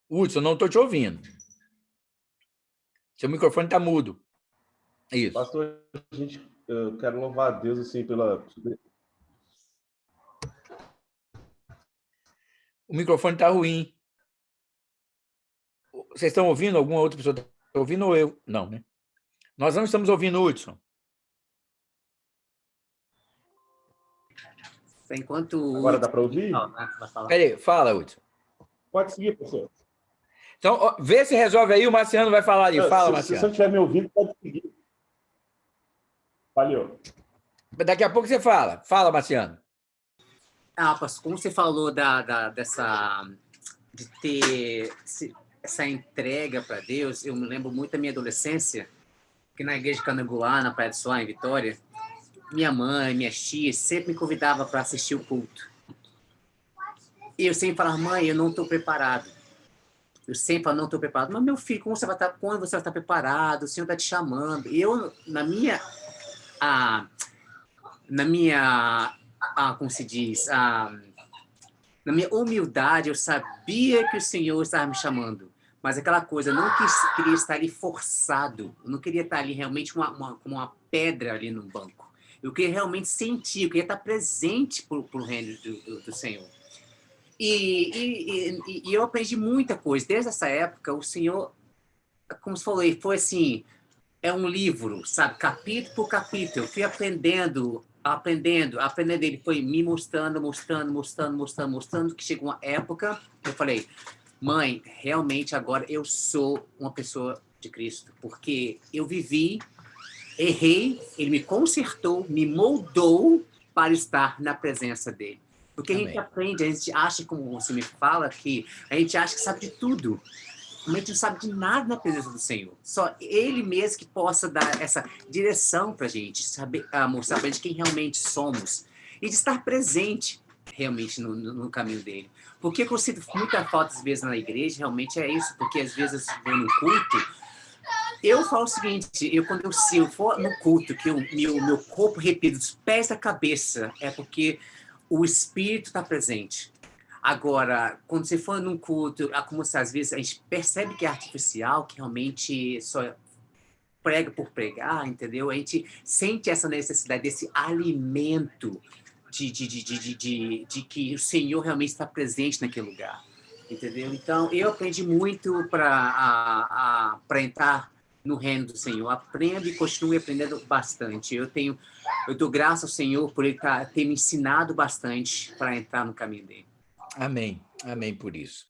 Hudson, não estou te ouvindo. Seu microfone está mudo. Isso.
Pastor, eu quero louvar a Deus assim pela...
O microfone está ruim. Vocês estão ouvindo? Alguma outra pessoa está ouvindo ou eu? Não, né? Nós não estamos ouvindo o Hudson.
Enquanto...
Agora dá para ouvir?
Peraí, fala, Hudson.
Pode seguir, professor.
Então, vê se resolve aí, o Marciano vai falar aí. Fala,
Se
Marciano.
você estiver me ouvindo, pode seguir. Valeu.
Daqui a pouco você fala. Fala, Marciano.
Pastor, como você falou de ter essa entrega para Deus, eu me lembro muito da minha adolescência, que na igreja de Cananguá, na Praia do Sol, em Vitória, minha mãe, minhas tias sempre me convidavam para assistir o culto. E eu sempre falava, mãe, eu não estou preparado. Eu sempre falo, não estou preparado. Mas, meu filho, quando você vai estar preparado? O Senhor está te chamando. E eu, como se diz, na minha humildade, eu sabia que o Senhor estava me chamando. Mas aquela coisa, eu não queria estar ali forçado. Eu não queria estar ali realmente como uma pedra ali no banco. Eu queria realmente sentir, eu queria estar presente para o reino do Senhor. E eu aprendi muita coisa. Desde essa época, o Senhor, como você falou, foi assim, é um livro, sabe? Capítulo por capítulo. Eu fui aprendendo. Ele foi me mostrando, que chegou uma época, eu falei, mãe, realmente agora eu sou uma pessoa de Cristo. Porque eu vivi, errei, ele me consertou, me moldou para estar na presença dele. Porque a gente aprende, a gente acha, como você me fala, que a gente acha que sabe de tudo. A gente não sabe de nada na presença do Senhor. Só Ele mesmo que possa dar essa direção para a gente, saber, mostrar para a gente quem realmente somos. E de estar presente realmente no caminho dele. Porque eu sinto muita falta, às vezes, na igreja, realmente é isso. Porque, às vezes, eu vou no culto, eu falo o seguinte, quando eu for no culto, que o meu corpo repita dos pés à cabeça, é porque o Espírito está presente. Agora, quando você for num culto, como às vezes a gente percebe que é artificial, que realmente só prega por pregar, entendeu? A gente sente essa necessidade desse alimento de que o Senhor realmente está presente naquele lugar, entendeu? Então, eu aprendi muito para entrar no reino do Senhor. Aprendo e continuo aprendendo bastante. Eu dou graças ao Senhor por Ele ter me ensinado bastante para entrar no caminho dele.
Amém. Amém por isso.